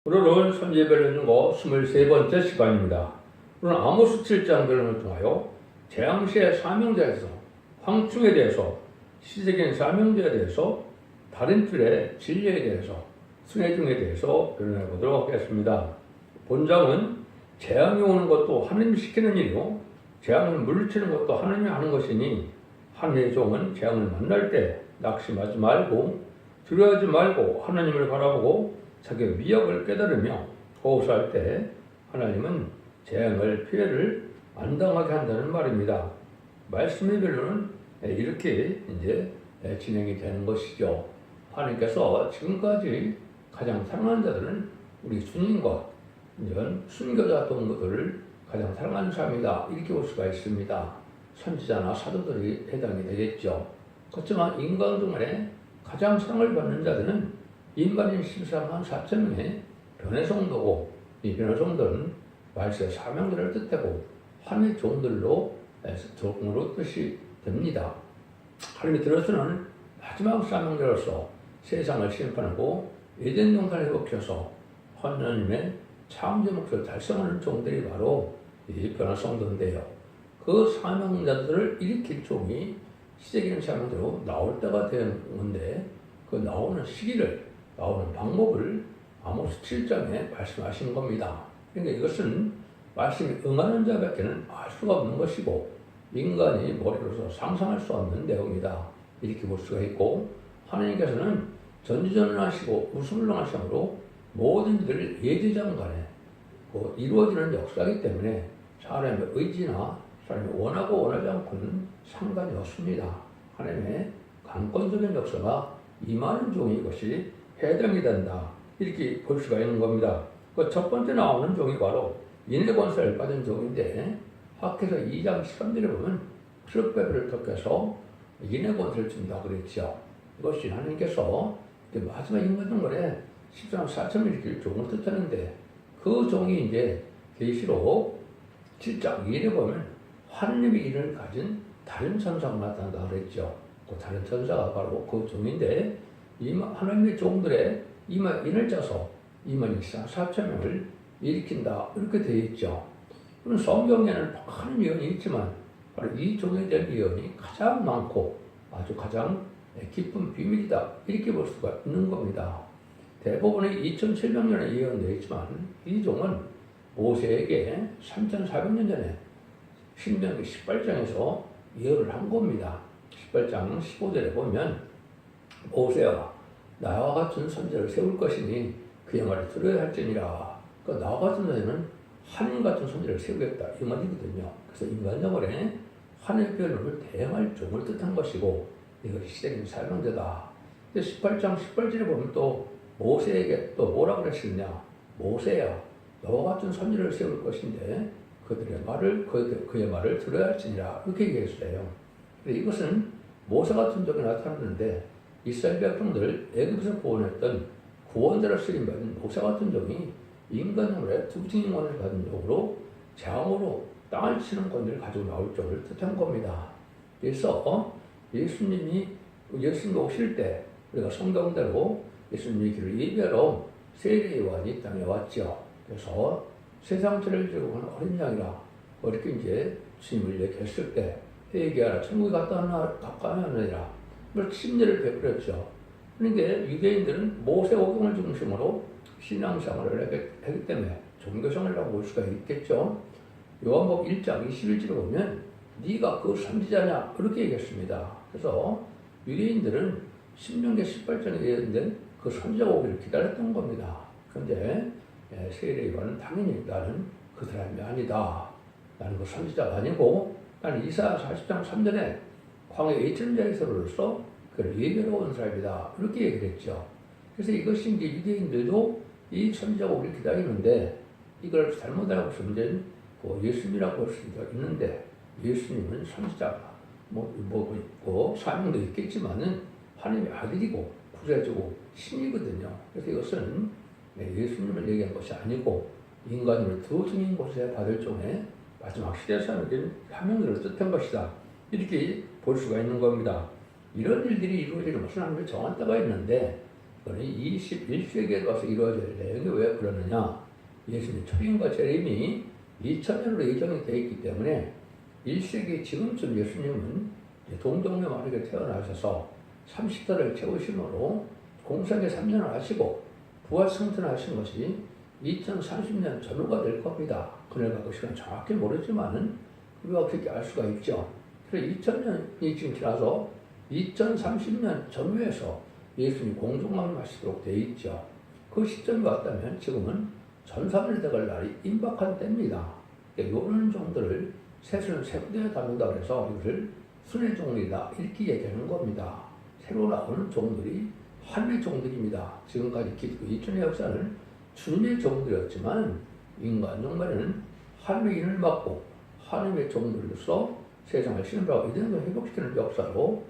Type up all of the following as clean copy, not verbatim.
오늘은 선지배려는거 23번째 시간입니다. 오늘은 아모스 7장 변론을 통하여 재앙시의 사명자에서 황충에 대해서 시세계인 사명자에 대해서 다른 뜰의 진리에 대해서 순회중에 대해서 변론해 보도록 하겠습니다. 본장은 재앙이 오는 것도 하느님이 시키는 일이요 재앙을 물리치는 것도 하느님이 하는 것이니 하느님의 종은 재앙을 만날 때 낙심하지 말고 두려워하지 말고 하나님을 바라보고 자기의 위협을 깨달으며 호소할 때 하나님은 재앙을 피해를 안 당하게 한다는 말입니다. 말씀의 변론은 이렇게 이제 진행이 되는 것이죠. 하나님께서 지금까지 가장 사랑하는 자들은 우리 주님과 이런 순교자 동무들을 가장 사랑하는 사람이다 이렇게 볼 수가 있습니다. 선지자나 사도들이 해당이 되겠죠. 그렇지만 인간 중에 가장 사랑을 받는 자들은 인간인 13만 4천 명의 변의 성도고 이 변의 성도는 말세의 사명들을 뜻하고 하나님의 종들로 종으로 뜻이 됩니다. 하나님이 들어서는 마지막 사명자로서 세상을 심판하고 에덴 동산을 회복해서 하나님의 창조 목표를 달성하는 종들이 바로 이 변의 성도인데요. 그 사명자들을 일으킬 종이 시대적인 사명자로 나올 때가 되는 건데 그 나오는 시기를 나오는 방법을 아모스 7장에 말씀하신 겁니다. 그러니까 이것은 말씀이 응하는 자밖에는 알 수가 없는 것이고 인간이 머리로서 상상할 수 없는 내용이다. 이렇게 볼 수가 있고 하나님께서는 전지전능하시고 우수불능하심으로 모든 일을 예지장간에 이루어지는 역사이기 때문에 사람의 의지나 사람이 원하고 원하지 않고는 상관이 없습니다. 하나님의 강권적인 역사가 임하는 종이 이것이 해당이 된다. 이렇게 볼 수가 있는 겁니다. 그 첫 번째 나오는 종이 바로 인의 권세를 받은 종인데 학해서 2장 13절에 보면 스룹베벨을 덮여서 인의 권세를 준다 그랬죠. 이것이 하나님께서 마지막 인간동굴에 13만 4천 일으킬 종을 뜻하는데 그 종이 이제 계시록 7장 2절에 보면 하나님의 인을 가진 다른 천사가 나타난다 그랬죠. 그 다른 천사가 바로 그 종인데 하나님의 종들의 인을 짜서 2만 4천 명을 일으킨다 이렇게 되어 있죠. 그럼 성경에는 많은 예언이 있지만 바로 이 종에 대한 예언이 가장 많고 아주 가장 깊은 비밀이다 이렇게 볼 수가 있는 겁니다. 대부분의 2700년에 예언되어 있지만 이 종은 모세에게 3400년 전에 신명기 18장에서 예언을 한 겁니다. 18장 15절에 보면 모세야 나와 같은 선지자를 세울 것이니 그의 말을 들어야 할지니라. 그러니까 나와 같은 선지자는 하나님 같은 선지자를 세우겠다 이 말이거든요. 그래서 인간적으로는 하나님의 변론을 대행할 종을 뜻한 것이고 이것이 시대적인 사명자다. 18장 18절에 보면 또 모세에게 또 뭐라고 그랬느냐. 모세야 너와 같은 선지자를 세울 것인데 그의 말을 들어야 할지니라 이렇게 얘기했어요. 이것은 모세 같은 종이 나타났는데 이스라엘 백성들 애굽에서 구원했던 구원자로 쓰임받은 모세 같은 종이 인간으로의 두증인 권을 받은 종으로 재앙으로 땅을 치는 권리를 가지고 나올 종을 뜻한 겁니다. 그래서 예수님이 오실 때 우리가 성경대로 예수님의 길을 예배하러 세례 요한이 땅에 왔죠. 그래서 세상 죄를 지고 간 어린 양이라 어렵게 이제 주님을 얘기했을 때 회개하라 천국에 가까이하느니라 침례를 베풀었죠. 그러니까 유대인들은 모세오경을 중심으로 신앙생활을 하기 때문에 종교생활이라고 볼 수가 있겠죠. 요한복음 1장 21절에 보면 네가 그 선지자냐 그렇게 얘기했습니다. 그래서 유대인들은 신명기 18장에 예언된 그 선지자 오기를 기다렸던 겁니다. 그런데 세례 요한은 당연히 나는 그 사람이 아니다. 나는 그 선지자가 아니고 나는 이사야 40장 3절에 광야의 예천자에서로서 그를 예배로 온 사람이다. 이렇게 얘기를 했죠. 그래서 이것이 이제 유대인들도 이 선지자가 우리를 기다리는데 이걸 잘못 알고 있으면 예수님이라고 할 수가 있는데 예수님은 선지자가 있고 사명도 있겠지만은 하나님의 아들이고 구세주고 신이거든요. 그래서 이것은 예수님을 얘기한 것이 아니고 인간을 두 증인 곳에 받을 종의 마지막 시대에서는 사명들을 뜻한 것이다. 이렇게 볼 수가 있는 겁니다. 이런 일들이 이루어지는 것은 하나님의 정한 때가 있는데 이거는 21세기에 와서 이루어질 내용이 왜 그러느냐? 예수님 초림과 재림이 2000년으로 예정이 되어 있기 때문에 1세기 지금쯤 예수님은 동정녀 마리아에 태어나셔서 30살을 채우심으로 공생애 3년을 하시고 부활 승천하신 것이 2030년 전후가 될 겁니다. 그날과 그 시간 정확히 모르지만은 우리가 그렇게 알 수가 있죠. 그래서 2000년이 지금 지나서 2030년 전후에서 예수님 공중망림하시도록 되어 있죠. 그 시점이 왔다면 지금은 전사를 대갈 날이 임박한 때입니다. 이런 종들을 셋을 세부대에 담는다 그래서 이것을 순회 종들이다 이렇게 얘기하는 겁니다. 새로 나오는 종들이 하늘의 종들입니다. 지금까지 기독교 2000년 역사는 주님의 종들이었지만 인간 종말에는 하늘의 인을 받고 하늘의 종들로서 세상을 신음하고 이들을 회복시키는 역사로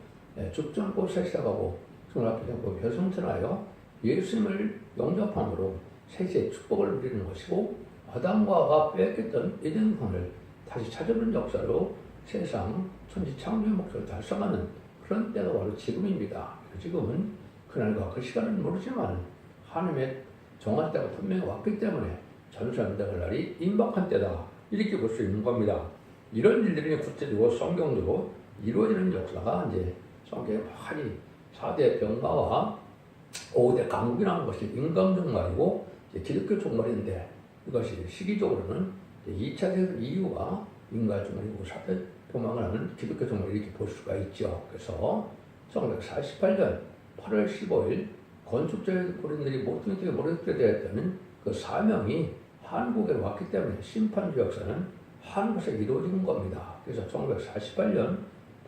죽전꽃에 시작하고 중학교정법 혈성천하여 예수님을 영접함으로 세세의 축복을 누리는 것이고 아담과 하와 빼앗겼던 에덴성을 다시 찾아오는 역사로 세상 천지 창조의 목표를 달성하는 그런 때가 바로 지금입니다. 지금은 그날과 그 시간은 모르지만 하나님의 정한 때가 분명히 왔기 때문에 전수한다는 날이 임박한 때다 이렇게 볼 수 있는 겁니다. 이런 일들이 구체적으로 성경적으로 이루어지는 역사가 이제 성경에 많이 4대 병마와 5대 강국이라는 것이 인간 종말이고 기독교 종말인데 이것이 시기적으로는 2차 세계 이후가 인간 종말이고 4대 병마를 하는 기독교 종말 이렇게 볼 수가 있죠. 그래서 1948년 8월 15일 건축자의 고린들이 모든 쪽에 몰아듣게 되었다는 그 사명이 한국에 왔기 때문에 심판주 역사는 한국에서 이루어지는 겁니다. 그래서 1948년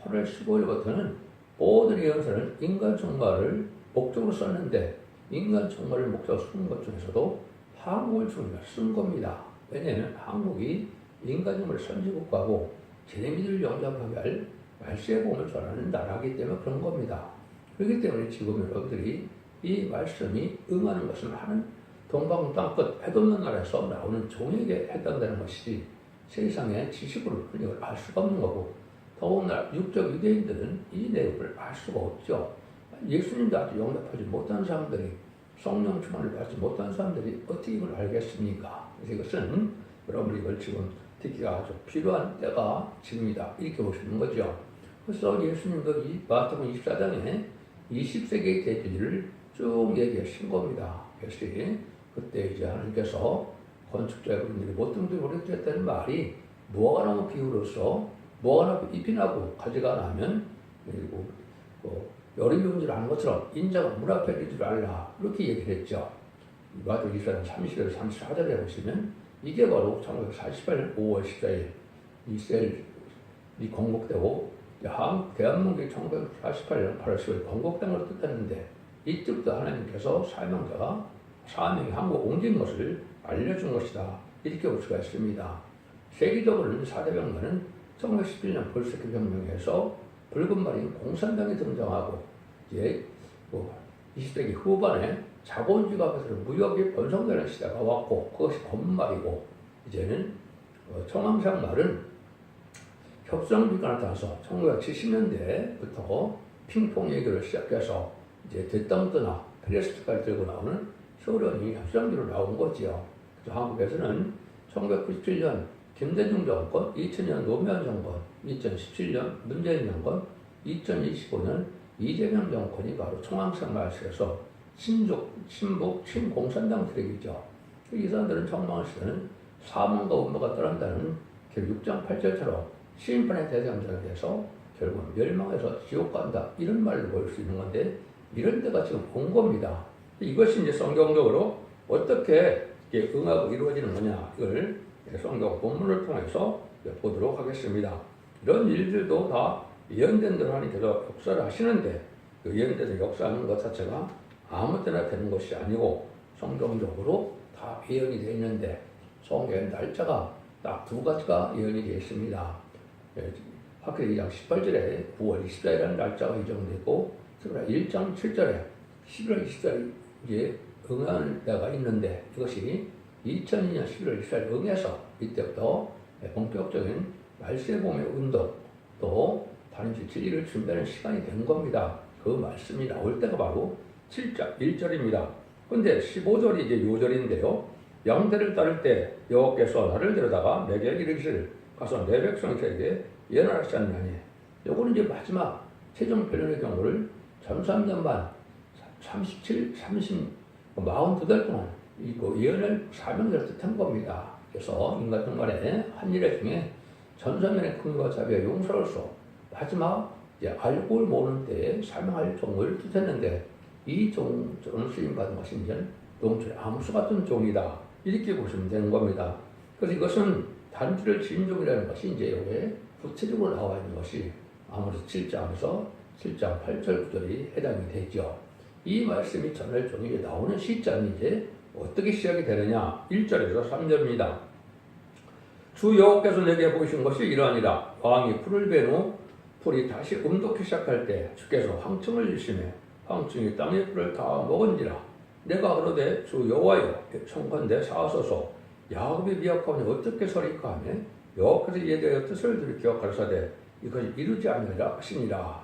8월 15일부터는 모든 예언서는 인간 종말을 목적으로 썼는데 인간 종말을 목적으로 쓴 것 중에서도 한국을 쓴 겁니다. 왜냐하면 한국이 인간 종말의 선지국가고 제네미들을 영접하게 할 말세의 복음을 전하는 나라이기 때문에 그런 겁니다. 그렇기 때문에 지금 여러분들이 이 말씀이 응하는 것은 하는 동방 땅끝 해돋는 나라에서 나오는 종에게 해당되는 것이지 세상의 지식으로 이걸 알 수가 없는 거고 더군다나 육적 유대인들은 이 내용을 알 수가 없죠. 예수님도 아직 영접하지 못한 사람들이 성령 충만을 받지 못한 사람들이 어떻게 이걸 알겠습니까? 그래서 이것은 여러분이 이걸 지금 듣기가 아주 필요한 때가 지금이다 이렇게 보시는 거죠. 그래서 예수님도 이 마태복음 24장에 20세기의 대비를 쭉 얘기하신 겁니다. 그래서 그때 이제 하나님께서 건축자분들이 모퉁이를 오래됐다는 말이 무화과 나무 비유로서 무화과 나무 잎이 나고 가지가 나면 그리고 여름이 온 줄 아는 것처럼 인자가 물 앞에 있는 줄 알라 이렇게 얘기를 했죠. 마태복음 24장 30절 34절에 보시면 이게 바로 1948년 5월 14일 이스라엘이 건국되고 대한민국이 1948년 8월 10일 건국된 걸 뜻했는데 이때부터 하나님께서 사명이 한국 옮긴 것을 알려준 것이다 이렇게 볼 수가 있습니다. 세계적으로는 4대 병마는 1917년 볼셰비키 혁명에서 붉은 말인 공산당이 등장하고 이제 20세기 후반에 자본주의가 무역이 번성되는 시대가 왔고 그것이 건말이고 이제는 청황상 말은 협상주의가 나타나서 1970년대부터 핑퐁 얘기를 시작해서 이제 대땅뜨나 페레스트까지 들고 나오는 소련이 협상주의로 나온 거지요. 그래서 한국에서는 1997년 김대중 정권, 2000년 노무현 정권, 2017년 문재인 정권, 2025년 이재명 정권이 바로 청황상 말세에서 친북, 친공산당 트랙이죠. 이 사람들은 청망을 시대는 사망과 운명가 떠난다는 결국 6장 8절처럼 시인판의 대장자가 돼서 결국 멸망해서 지옥 간다 이런 말로 볼 수 있는 건데 이런 때가 지금 온 겁니다. 이것이 이제 성경적으로 어떻게 응하고 이루어지는 거냐 이걸 성경 본문을 통해서 보도록 하겠습니다. 이런 일들도 다 예언된 대로 하나님께서 역사를 하시는데 그 예언된 역사하는 것 자체가 아무 때나 되는 것이 아니고 성경적으로 다 예언이 되어 있는데 성경의 날짜가 딱 두 가지가 예언이 되어 있습니다. 학교 2장 18절에 9월 24일이라는 날짜가 예정되고 1장 7절에 11월 24일에 응하는 때가 있는데 이것이 2002년 11월 24일 응해서 이때부터 본격적인 말세봄의 운동 또 단지 진리를 준비하는 시간이 된 겁니다. 그 말씀이 나올 때가 바로 7장 1절입니다. 근데 15절이 이제 요절인데요. 양대를 따를 때 여호와께서 나를 데려다가 내게 이르기를 가서 내 백성에게 예언하지 않냐니. 요거는 이제 마지막 최종 변론의 경우를 전 3년 반 42달 동안 이거 예언을 사명을 뜻한 겁니다. 그래서 인간 동안에 한 일회 중에 전사면의 근거와 자비와 용서로서 마지막 이제 알고 모르는 때에 사명할 종을 뜻했는데 이 종은 쓰임 받은 것이 이제 농촌의 암수 같은 종이다. 이렇게 보시면 되는 겁니다. 그래서 이것은 단지를 지은 종이라는 것이 이제 여기에 구체적으로 나와 있는 것이 아모스 7장에서 7장 8절 9절이 해당이 되죠. 이 말씀이 전할 종이 나오는 시점이 이제 어떻게 시작이 되느냐. 1절에서 3절입니다. 주 여호와께서 내게 보이신 것이 이러하니라. 왕이 풀을 베후 풀이 다시 음독기 시작할 때 주께서 황충을 일심해 황충이 땅의 풀을 다 먹은지라. 내가 그러되 주 여호와여 청컨대 사하소서 야곱이 미약하오니 어떻게 서리까 하며 여호와께서 이에 대하여 뜻을 들이켜 가르사되 이것이 이루지 아니하리라 하시니라.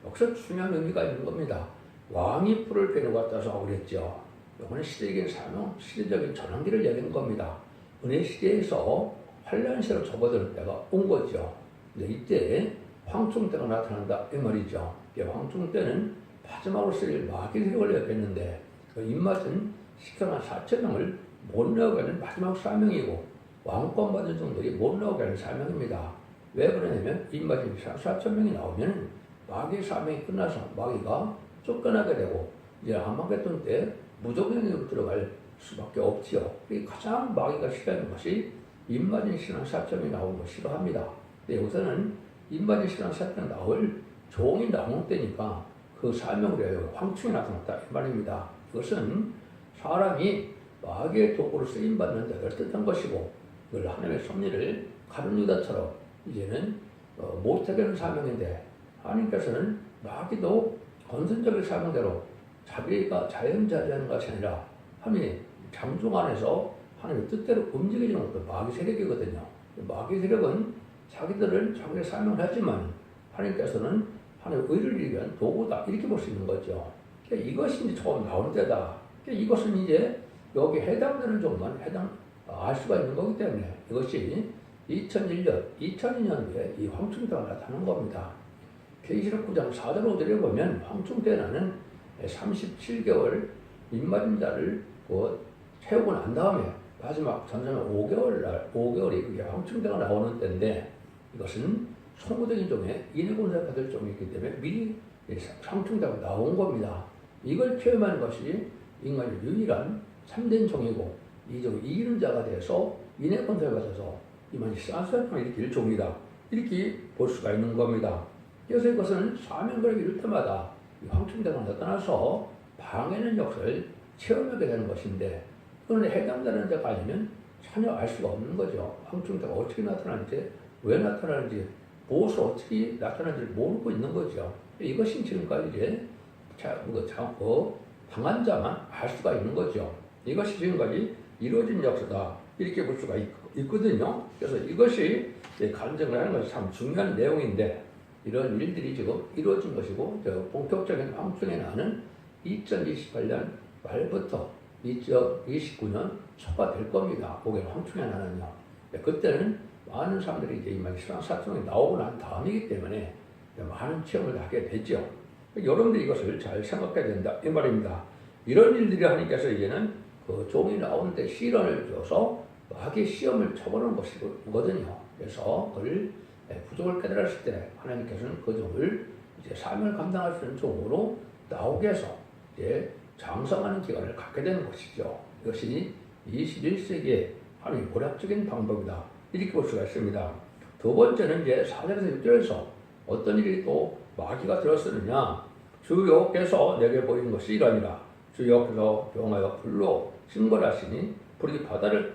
여기서 중요한 의미가 있는 겁니다. 왕이 풀을 베는 것 같아서 그랬죠. 이거는 시대적인 사명, 시대적인 전환기를 얘기한 겁니다. 은혜 시대에서 환란 시대로 접어드는 때가 온 거죠. 근데 이때 황충 때가 나타난다 이 말이죠. 황충 때는 마지막으로 쓰일 마귀 세력을 얘기했는데 그 입맛은 시켜난 4,000명을 못 나오게 하는 마지막 사명이고 왕권 받은 종들이 못 나오게 하는 사명입니다. 왜 그러냐면 입맛이 4,000명이 나오면 마귀의 사명이 끝나서 마귀가 쫓겨나게 되고 이제 아마겟돈 때 무조건으로 들어갈 수밖에 없지요. 가장 마귀가 싫어하는 것이 입맞은 신앙 4점이 나오는 걸 싫어합니다. 근데 여기서는 입맞은 신앙 4점 나올 종이 나온 때니까 그 사명으로 해요. 황충이 나타났다 이 말입니다. 이것은 사람이 마귀의 도구로 쓰임받는 자를 뜻한 것이고 이걸 하나님의 섭리를 가룟 유다처럼 이제는 못하게 하는 사명인데 하나님께서는 마귀도 건선적인 사명대로 자기가 자연자재하는 것이 아니라 하나님의 장중 안에서 하나님의 뜻대로 움직이는 것도 마귀 세력이거든요. 마귀 세력은 자기들은 자기의 사명을 하지만 하나님께서는 하나님의 의를 이루기 위한 도구다 이렇게 볼 수 있는 거죠. 그러니까 이것이 이제 처음 나오는 때다. 그러니까 이것은 이제 여기 해당되는 종만 알 수가 있는 거기 때문에 이것이 2001년, 2002년도에 이 황충대가 나타난 겁니다. 계시록 9장 4절 5절에 보면 황충대나는 37개월 입맞은 자를 채우고 난 다음에 마지막 전선은 5개월이 그게 황충대가 나오는 때인데 이것은 소모적인 종에 인해군사 받을 종이기 때문에 미리 황충대가 나온 겁니다. 이걸 체험하는 것이 인간의 유일한 참된 종이고 이 종이 이기는 자가 돼서 인해군사를 받아서 이만이 쌍쌍을 일으킬 종이다. 이렇게 볼 수가 있는 겁니다. 그래서 이것은 사명거리를 이룰 때마다 황충대가 나타나서 방해는 역사를 체험하게 되는 것인데 그런데 해당되는 자가 아니면 전혀 알 수가 없는 거죠. 황충대가 어떻게 나타나는지 왜 나타나는지 무엇을 어떻게 나타나는지 모르고 있는 거죠. 이것이 지금까지 이제 당한 자만 알 수가 있는 거죠. 이것이 지금까지 이루어진 역사다 이렇게 볼 수가 있거든요. 그래서 이것이 간증을 하는 것이 참 중요한 내용인데 이런 일들이 지금 이루어진 것이고 본격적인 황충의 나는 2028년 말부터 2029년 초가 될 겁니다. 그게 황충의 나는요. 그때는 많은 사람들이 이제 이만 신앙사청이 나오고 난 다음이기 때문에 많은 체험을 하게 되죠. 여러분들이 이것을 잘 생각해야 된다 이 말입니다. 이런 일들이 하나님께서 이제는 그 종이 나오는데 시련을 줘서 마귀의 시험을 쳐보는 것이거든요. 그래서 그걸 부족을 깨달았을 때 하나님께서는 그 종을 이제 사명을 감당할 수 있는 종으로 나오게 해서 이제 장성하는 기간을 갖게 되는 것이죠. 이것이 21세기의 하나님의 모략적인 방법이다. 이렇게 볼 수가 있습니다. 두 번째는 이제 4절에서 6절에서 어떤 일이 또 마귀가 들었느냐. 주 여호와께서 내게 보이는 것이 이러니라. 주 여호와께서 명하여 불로 징벌하시니 불이 바다를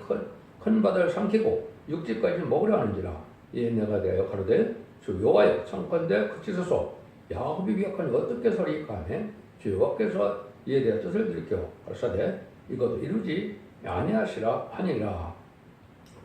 큰 바다를 삼키고 육지까지 먹으려 하는지라. 이에 내가 대하여 가로되 주 여호와여 청컨대 그치소서 야곱이 미약하니 어떻게 서리이까 하며 주 여호와께서 이에 대해 뜻을 들이켜 가르사되 이것도 이루지 아니하시라 하니라.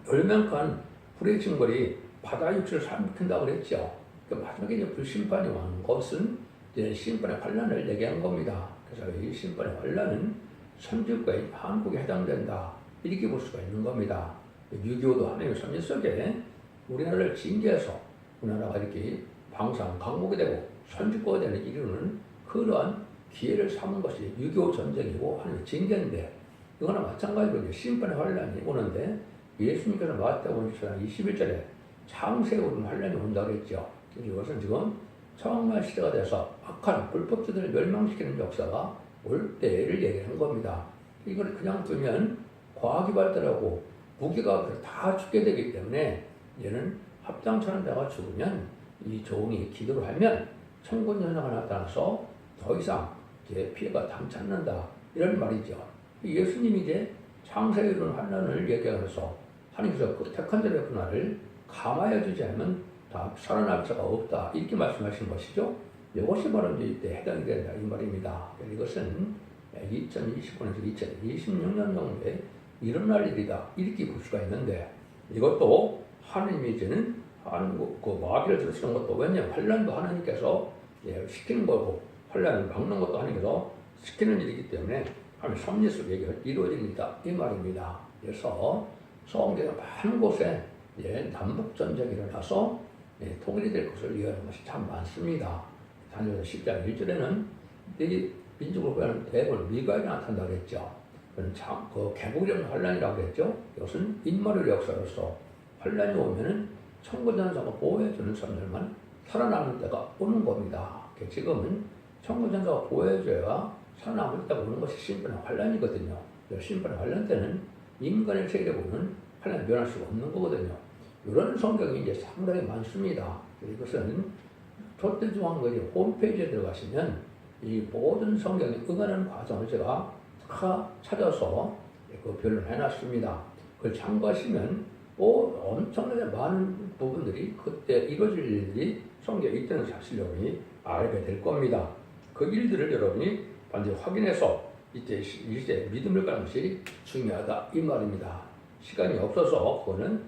열명간 불의 징벌이 바다 육지를 삼킨다고 그랬죠. 마지막에 이제 불심판이 오는 것은 이제 심판의 환란을 얘기한 겁니다. 그래서 이 심판의 환란은 선지국가인 한국에 해당된다. 이렇게 볼 수가 있는 겁니다. 6.25도 하나님의 섭리 속에 우리나라를 징계해서 우리나라가 이렇게 방상 강국이 되고 선지국가가 되는 이유는 그러한 기회를 삼은 것이 6.25 전쟁이고 하나님의 징계인데, 이거나 마찬가지로 이제 심판의 환란이 오는데, 예수님께서 마태복음 21절에 창세의 환란이 온다고 했죠. 이것은 지금 정말 시대가 돼서 악한 불법자들을 멸망시키는 역사가 올 때를 얘기하는 겁니다. 이걸 그냥 두면 과학이 발달하고 무기가 다 죽게 되기 때문에, 얘는 합당치 않은 자가 죽으면 이 종이 기도를 하면 천군 연사가 나타나서 더 이상 이제 피해가 당치 않는다, 이런 말이죠. 예수님이 이제 창세에 이르는 환난을 얘기하면서 하나님께서 그 택한 자의 그날을 감하여 주지 않으면 다 살아날 자가 없다, 이렇게 말씀하신 것이죠. 이것이 바로 이제 이때 해당이 된다, 이 말입니다. 이것은 2025년에서 2026년 정도에 일어날 일이다, 이렇게 볼 수가 있는데, 이것도 하나님이 이제는 그 마귀를 들으시는 것도, 왜냐하면 환란도 하나님께서 시키는 거고 환란을 막는 것도 하나님께서 시키는 일이기 때문에 하나님의 섭리 속에 이루어집니다, 이 말입니다. 그래서 성경의 많은 곳에 남북전쟁이 일어나서 통일이 될 것을 이해하는 것이 참 많습니다. 다니엘 10장 1절에는 이 민족을 구하는 대부분 미가엘이 나타난다고 했죠. 그건 참 그 개국이 없는 환란이라고 했죠. 이것은 인마리의 역사로서 환란이 오면은 천군전사가 보호해주는 사람들만 살아남을 때가 오는 겁니다. 지금은 천군전사가 보호해줘야 살아남을 때가 오는 것이 심판의 환란이거든요. 심판의 환란 때는 인간의 세계에 보면 환란을 면할 수가 없는 거거든요. 이런 성경이 이제 상당히 많습니다. 이것은 조태중앙교회 홈페이지에 들어가시면 이 모든 성경에 응하는 과정을 제가 다 찾아서 그 변론을 해놨습니다. 그걸 참고하시면 엄청나게 많은 부분들이 그때 이루어질 일이 성경에 있다는 사실을 여러분이 알게 될 겁니다. 그 일들을 여러분이 반드시 확인해서 이제 믿음을 가는 것이 중요하다, 이 말입니다. 시간이 없어서 그거는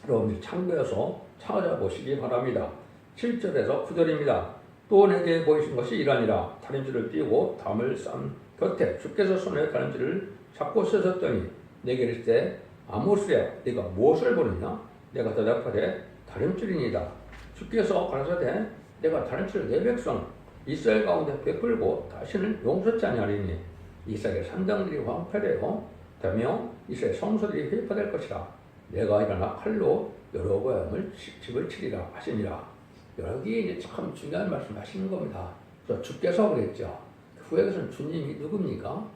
여러분들이 참고해서 찾아보시기 바랍니다. 7절에서 9절입니다. 또 내게 보이신 것이 이라니라. 다림질을 띄우고 담을 싼 곁에 주께서 손에 다림질을 잡고 서셨더니 내게 이르시되 아모스야, 네가 무엇을 보느냐? 내가 대답하되 다림질이니이다. 주께서 가라사대 내가 다림질을 내 백성 이스라엘 가운데 베풀고 다시는 용서치 아니하리니 이스라엘 산당들이 황폐되어 되며 이스라엘 성소들이 회파될 것이라. 내가 일어나 칼로 여로보암을 집을 치리라 하시니라. 여기에 이제 참 중요한 말씀 하시는 겁니다. 그래서 주께서 그랬죠. 구약에서는 주님이 누굽니까?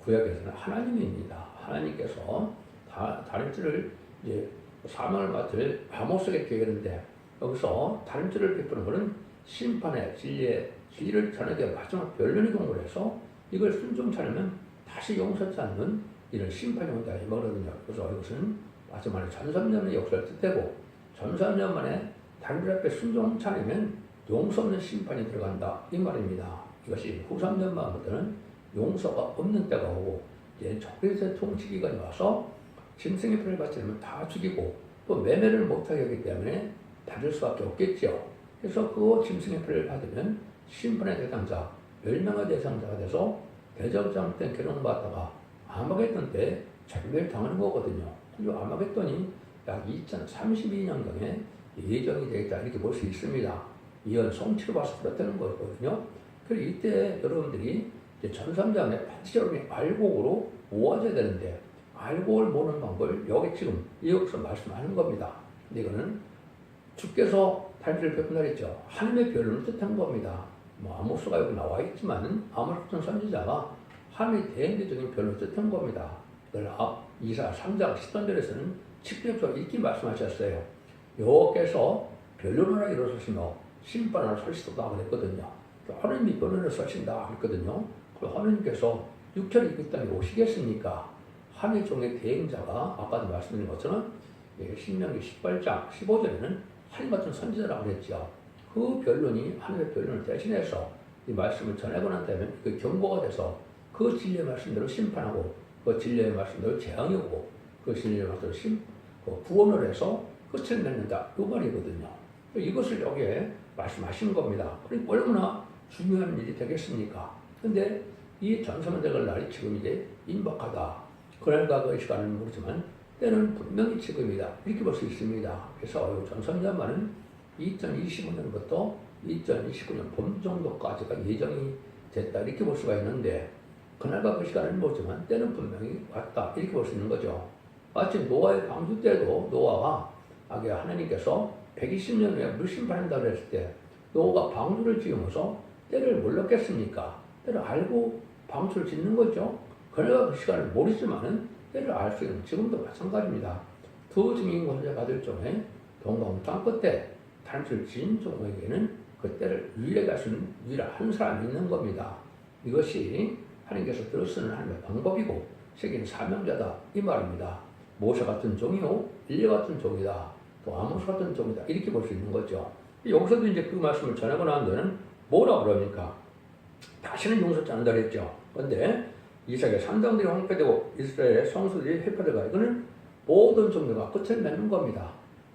구약에서는 하나님입니다. 하나님께서 다림질을 이제 사명을 맡을 아모스에게 계획했는데, 여기서 다림질을 베푸는 것은 심판의 진리를 전하기 위한 마지막 변론의 경우를 해서 이걸 순종치 않으면 다시 용서치 않는 이런 심판이 온다, 이 말이거든요. 그래서 이것은 마지막에 1300년의 역사를 뜻하고 1300년 만에 다림질 앞에 순종치 않으면 용서 없는 심판이 들어간다, 이 말입니다. 이것이 후 3년만부터는 용서가 없는 때가 오고 이제 적그리스도의 통치기관이 와서 짐승의 피를 받지 않으면 다 죽이고 또 매매를 못하게 하기 때문에 받을 수밖에 없겠죠. 그래서 그 짐승의 피를 받으면 심판의 대상자, 멸망의 대상자가 돼서 대적장된 괴로움받다가 아마겟돈 때 절멸당하는 거거든요. 그리고 아마겟돈이 약 2032년경에 예정이 되어 있다, 이렇게 볼 수 있습니다. 이런 성취로 봐서 그렇다는 거거든요. 그리고 이때 여러분들이 이제 전삼장에 반드시 여러분이 알곡으로 모아져야 되는데, 알곡을 모으는 방법을 여기 지금 여기서 말씀하는 겁니다. 근데 이거는 주께서 다림질을 베푼다 했죠. 하나님의 변론을 뜻한 겁니다. 아모스가 여기 나와 있지만 아모스 같은 선지자가 하나님의 대행적인 변론을 뜻한 겁니다. 그걸 이사 3장 10절에서는 직접적으로 이렇게 말씀하셨어요. 여호와께서 변론을 일어서시며 심판을 설시도다 그랬거든요. 하나님이 변론을 설신다 그랬거든요. 그리고 하나님께서 육체를 입고 땅에 오시겠습니까? 하나님의 종의 대행자가 아까도 말씀드린 것처럼 신명기 18장 15절에는 하나님 같은 선지자라고 그랬죠. 그 변론이 하나님의 변론을 대신해서 이 말씀을 전하고 난 다음에 그 경고가 돼서 그 진리의 말씀대로 심판하고 그 진리의 말씀대로 재앙이고 그 진리의 말씀대로 구원을 해서 끝을 맺는다, 이 말이거든요. 이것을 여기에 말씀하신 겁니다. 그러니까 얼마나 중요한 일이 되겠습니까? 근데 이 전사문제가 날이 지금 이제 임박하다. 그날과 그 시간은 모르지만 때는 분명히 지금이다. 이렇게 볼 수 있습니다. 그래서 전선자만은 2025년부터 2029년 봄 정도까지가 예정이 됐다. 이렇게 볼 수가 있는데 그날과 그 시간은 모르지만 때는 분명히 왔다. 이렇게 볼 수 있는 거죠. 마치 노아의 방주 때도 노아가 하나님께서 120년 후에 물심판한다고 했을 때 노아가 방주를 지으면서 때를 몰랐겠습니까? 때를 알고 방주를 짓는 거죠. 그날과 그 시간을 모르지만은 때를 알 수 있는 지금도 마찬가지입니다. 두 증인과 혼자 받을 종에 동방 땅 끝에 단수를 지은 종에게는 그 때를 유일하게 할 수 있는 유일한 한 사람이 있는 겁니다. 이것이 하나님께서 들으시는 하나님의 방법이고 세계는 사명자다 이 말입니다. 모세 같은 종이요 엘리야 같은 종이다. 또 아모스 같은 종이다. 이렇게 볼 수 있는 거죠. 여기서도 이제 그 말씀을 전하고 난 데는 뭐라 그럽니까? 다시는 용서치 않는다 그랬죠. 그런데 이삭의 산당들이 황폐되고 이스라엘의 성소들이 회파되가 이거는 모든 종교가 끝을 맺는 겁니다.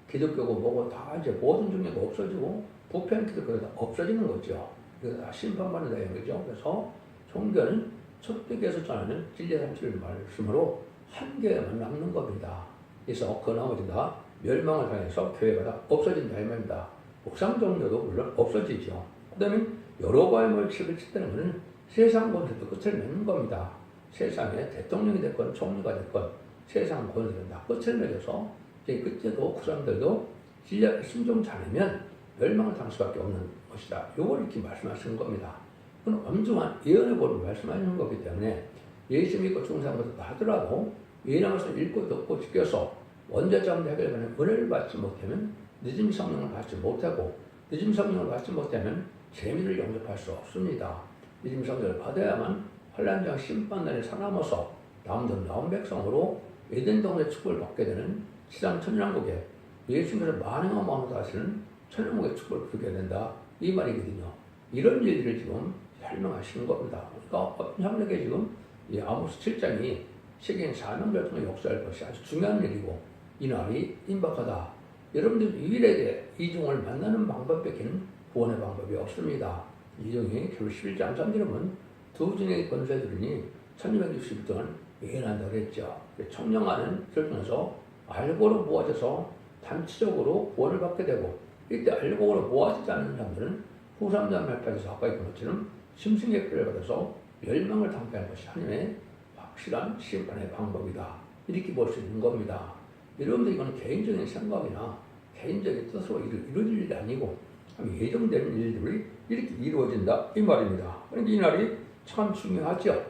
기독교고 뭐고 다 이제 모든 종교가 없어지고 부패한 기독교가 다 없어지는 거죠. 이거 다 심판받는다 이거죠. 그래서 종교는 첫대기에서 전하는 진리의 산실을 말씀으로 한계만 남는 겁니다. 그래서 그 나머지 다 멸망을 당해서 교회가 다 없어진다 이 말입니다. 옥상 종교도 물론 없어지죠. 그 다음에 여로보암을 칩을 쳤다는 것은 세상 권세도 끝을 맺는 겁니다. 세상에 대통령이 됐건 총리가 됐건 세상 권세는 다 끝을 맺어서 이제 그때도 그 사람들도 진리에 순종치 않으면 멸망을 당할 수밖에 없는 것이다. 이걸 이렇게 말씀하시는 겁니다. 그건 엄중한 예언의 본을 말씀하시는 거기 때문에 예수 믿고 중상을 하더라도 예언한 것을 읽고 듣고 지켜서 원죄자문제 해결하면 은혜를 받지 못하면 늦은 성령을 받지 못하고 늦은 성령을 받지 못하면 재미를 영접할 수 없습니다. 늦은 성령을 받아야만 환란장 심판날에 살아남아서 남은 나온 백성으로 에덴 동산의 축복을 받게 되는 시장 천년왕국에 예수님께서 만행하고 마음으로 하시는 천년왕국의 축복을 주게 된다. 이 말이거든요. 이런 일들을 지금 설명하시는 겁니다. 그러니까 어떤 학력에 지금 이 아모스 7장이 세계인 사명절통의 역사할 것이 아주 중요한 일이고 이 날이 임박하다. 여러분들 유일하게 이종을 만나는 방법밖에는 구원의 방법이 없습니다. 이종이 결국 11장 3절은 두 중의 권세들이니 1260일 동안 예언한다고 했죠. 청령하는 결정에서 알고로 모아져서 단체적으로 구원을 받게 되고 이때 알고로 모아지지 않는 사람들은 후삼장 말판에서 아까 했던 것처럼 심승의 피를 받아서 멸망을 당케 하는 것이 하나님의 확실한 심판의 방법이다. 이렇게 볼 수 있는 겁니다. 여러분들 이건 개인적인 생각이나 개인적인 뜻으로 이루어질 일이 아니고 예정되는 일들이 이렇게 이루어진다 이 말입니다. 그러니까 이 날이 참 중요하죠.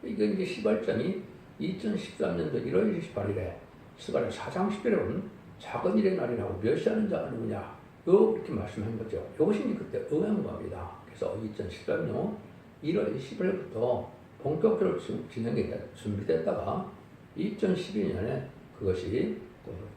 이게 이제 시발점이 2013년도 1월 28일에 스가랴 4장 10절에 보면 작은 일의 날이라고 멸시하는 자가 누구냐 이렇게 말씀한 거죠. 이것이 이제 그때 응한 겁니다. 그래서 2013년 1월 20일부터 본격적으로 진행이 준비됐다가 2012년에 그것이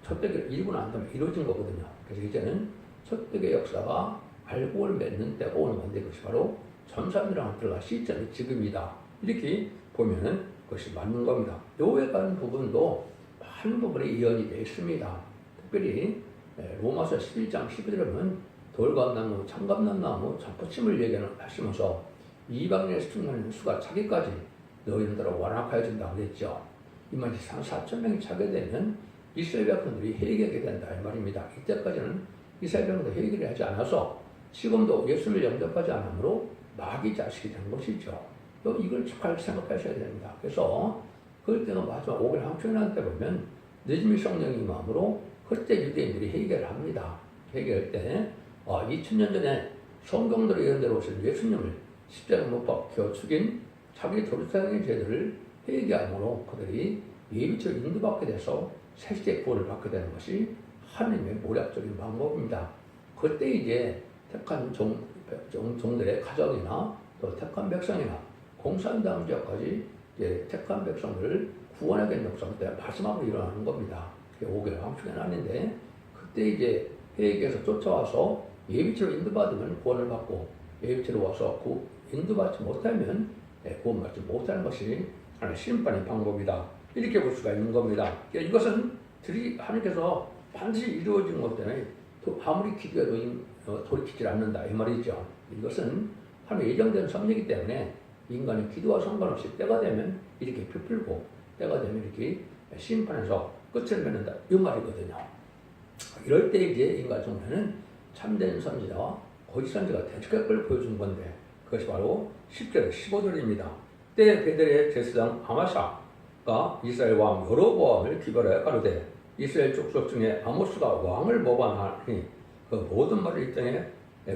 첫 대기를 이루고 난 다음에 이루어진 거거든요. 그래서 이제는 첫 대기 역사가 알곡을 맺는 때가 오는 건데 그것이 바로 전사들랑 들어갈 시점이 지금이다. 이렇게 보면은 그것이 맞는 겁니다. 요에 관한 부분도 많은 부분에 예언이 되어 있습니다. 특별히 로마서 11장 11절에 보면 돌감나무, 참감나무, 잡포침을 얘기하시면서 이방인에서 충만한 수가 차기까지 너희는 따라 완악하여진다고 했죠. 이 말이 4,000명이 차게 되면 이스라엘 백성들이 회개하게 된다 이 말입니다. 이때까지는 이스라엘 백성들이 회개를 하지 않아서 지금도 예수를 영접하지 않으므로 마귀 자식이 된 것이죠. 이걸 잘 생각하셔야 됩니다. 그래서 그때가 마지막 5일 항충이라는 때 보면 늦음이 성령의 마음으로 그때 유대인들이 회개를 합니다. 회개할 때 2000년 전에 성경대로 예언대로 오신 예수님을 십자가에 못 박혀 죽인 자기 도리상의 죄들을 회개함으로 그들이 예비처럼 인도받게 돼서 새시대 구원을 받게 되는 것이 하나님의 모략적인 방법입니다. 그때 이제 택한 종들의 가정이나 또 택한 백성이나 공산당 지역까지 이제 택한 백성들을 구원하겠는 역사가 그때 마지막으로 일어나는 겁니다. 그게 5개월 황충의 날인데 그때 이제 회개에서 쫓아와서 예비처로 인도받으면 구원을 받고 예비처로 와서 인도받지 못하면 구원받지 못하는 것이 하나의 심판의 방법이다. 이렇게 볼 수가 있는 겁니다. 이것은 하나님께서 반드시 이루어진 것 때문에 아무리 기도해도 돌이키지 않는다 이 말이죠. 이것은 하나님의 예정된 섭리이기 때문에 인간의 기도와 상관없이 때가 되면 이렇게 베풀고 때가 되면 이렇게 심판해서 끝을 맺는다 이 말이거든요. 이럴 때 이제 인간 정도는 참된 선지자와 거짓 선지자가 대적할 걸 보여준 건데 그것이 바로 10절 15절입니다. 때 베델의 제사장 아마샤가 이스라엘 왕 여로보암을 기별하여 가로되 이스라엘 족속 중에 아모스가 왕을 모반하니 그 모든 말을 이 땅에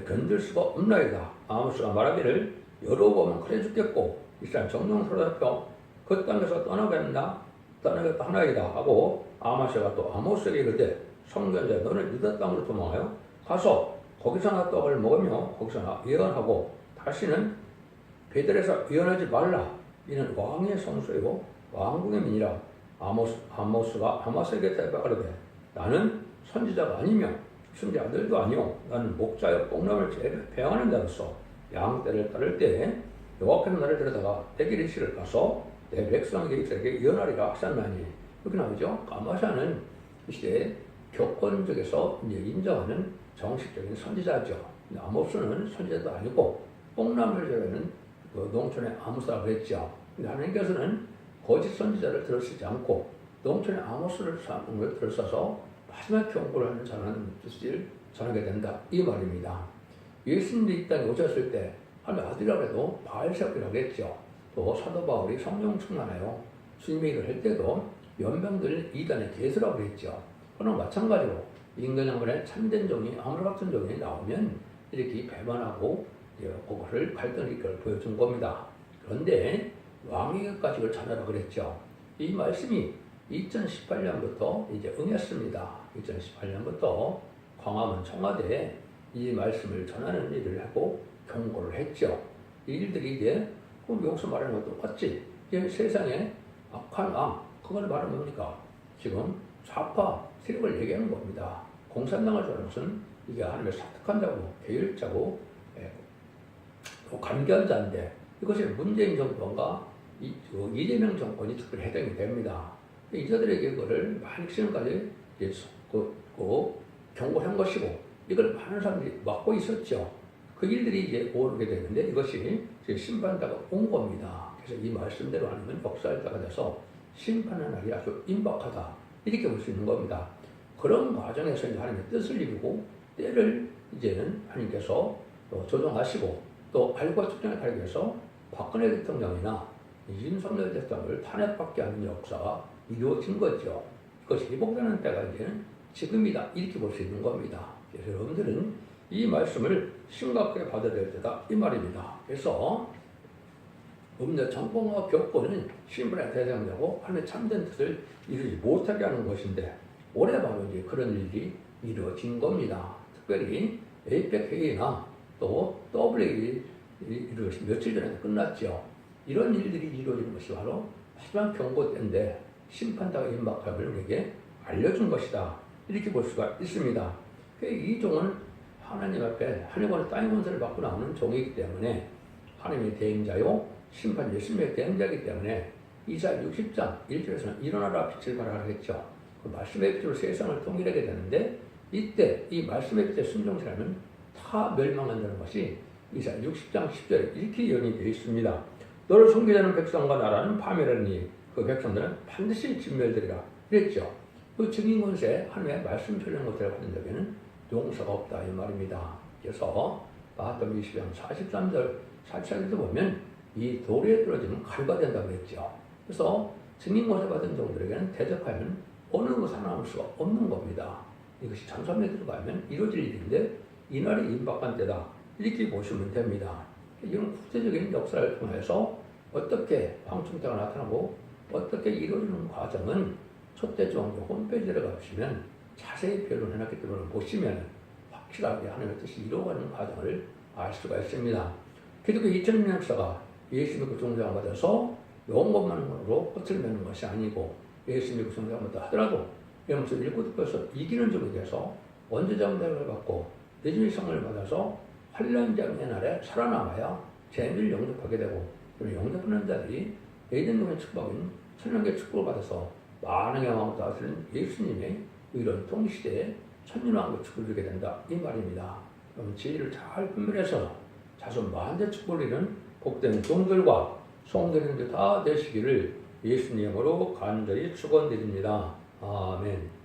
견딜 수가 없나이다. 아모스가 말하기를 여로보암은 그래 죽겠고 이스라엘 정령 사로잡혀 그 땅에서 떠나겠다 하나이다 하고 아마샤가 또 아모스에게 이르되 성전자 너는 유다 땅으로 도망하여 가서 거기서나 떡을 먹으며 거기서나 예언하고 다시는 베델에서 예언하지 말라. 이는 왕의 성소이고 왕궁의 민이라. 아모스가 아마스에게 대답하되 나는 선지자가 아니며 순지 아들도 아니요 나는 목자여 뽕남을 배양하는 자로서 양떼를 따를 때 여호와께서 나를 데려다가 대기리 시를 가서 내 백성에게 이스라엘에게 예언하리라 하셨나니 이렇게 나오죠. 아마샤는 이 시대에 교권적에서 이제 인정하는 정식적인 선지자죠. 아모스는 선지자도 아니고 뽕남을 제외하는 그 농촌의 아모스라고 했죠. 하나님께서는 거짓 선지자를 들으시지 않고 농촌의 아모스를 들으셔서 마지막 경고를 하는 전하는 뜻을 전하게 된다 이 말입니다. 예수님이 이 땅에 오셨을 때 하나님의 아들이라고 해도 바알세업이라고 했죠. 또 사도 바울이 성령 충만하여 주님의 일을 할 때도 연병들 이단의 개수라고 했죠. 그러나 마찬가지로 인간의 참된 종이 아무리 같은 종이 나오면 이렇게 배반하고 그것을 갈등을 보여준 겁니다. 그런데 왕에게까지 이걸 전하라 그랬죠. 이 말씀이 2018년부터 이제 응했습니다. 2018년부터 광화문 청와대에 이 말씀을 전하는 일을 하고 경고를 했죠. 이 일들이 이제 여기서 말하는 것도 똑같지. 이제 세상에 악한 왕, 그걸 말하는 뭡니까? 지금 좌파 세력을 얘기하는 겁니다. 공산당을 좋아하는 것은 이게 하나님을 사특한다고, 계율자고, 간교한 자인데 이것이 문재인 정권과 이재명 정권이 특별히 해당이 됩니다. 이자들에게 이거를 많은 시간까지 경고한 것이고 이걸 많은 사람들이 막고 있었죠. 그 일들이 이제 오르게 되는데 이것이 이제 심판자가 온 겁니다. 그래서 이 말씀대로 하면 역사할 때가 돼서 심판의 날이 아주 임박하다 이렇게 볼 수 있는 겁니다. 그런 과정에서 이제 하나님의 뜻을 이루고 때를 이제는 하나님께서 조정하시고 또 알과 측정에 가기 위해서 박근혜 대통령이나 윤석열 대통령을 탄핵받게 하는 역사가 이루어진 거죠. 그것이 회복되는 때가 이제는 지금이다 이렇게 볼 수 있는 겁니다. 그래서 여러분들은 이 말씀을 심각하게 받아야 될 때다 이 말입니다. 그래서 음녀 정권과 교권은 신분의 대상자고 하나님의 참된 뜻을 이루지 못하게 하는 것인데 올해 바로 이제 그런 일이 이루어진 겁니다. 특별히 에이펙 회의나 또 WA 이루어진 며칠 전에 끝났죠. 이런 일들이 이루어지는 것이 바로 마지막 경고 때인데 심판자가 임박함을 우리에게 알려준 것이다. 이렇게 볼 수가 있습니다. 이 종은 하나님 앞에 하늘과 땅의 권세를 받고 나오는 종이기 때문에 하나님의 대행자요 심판 예수님의 대행자이기 때문에 이사야 60장 1절에서는 일어나라 빛을 발하라 했죠. 그 말씀의 빛으로 세상을 통일하게 되는데 이때 이 말씀의 빛에 순종하면 다 멸망한다는 것이 이사야 60장 10절에 이렇게 예언이 되어 있습니다. 너를 섬기지 않는 백성과 나라는 파멸하니 그 백성들은 반드시 진멸되리라 그랬죠. 그 증인 권세 하나님의 말씀 전령 못을 받은 적에는 용서가 없다 이 말입니다. 그래서 마태복음 20장 43절 44절도 보면 이 돌에 떨어지면 칼과 된다고 그랬죠. 그래서 증인 권세 받은 종들에게는 대적하면 어느 것 살아남을 수가 없는 겁니다. 이것이 장사에 들어가면 이루어질 일인데 이날이 임박한 때다 이렇게 보시면 됩니다. 이런 국제적인 역사를 통해서 어떻게 황충태가 나타나고 어떻게 이루어지는 과정은 초대종교 홈페이지에 들어가시면 자세히 변론해놨기 때문에 보시면 확실하게 하나님의 뜻이 이루어가는 과정을 알 수가 있습니다. 기독교 2000년 역사가 예수 믿고 종교를 받아서 용것만으로 끝을 맺는 것이 아니고 예수 믿고 종교를 받다 하더라도 이러면서 읽고 듣고서 이기는 종이 돼서 원죄자문대를 받고 내주의 성을 받아서 환란장의 날에 살아남아야 재미를 영접하게 되고 그리고 영접하는 자들이 에덴동의 축복인 천년의 축복을 받아서 많은 영광을 다스리는 예수님의 이런 동시대에 천년왕국 축복을 주게 된다 이 말입니다. 그럼 진리를 잘 분별해서 자손 만대 축복을 이루는 복된 종들과 성도님들 다 되시기를 예수님으로 간절히 축원드립니다. 아멘.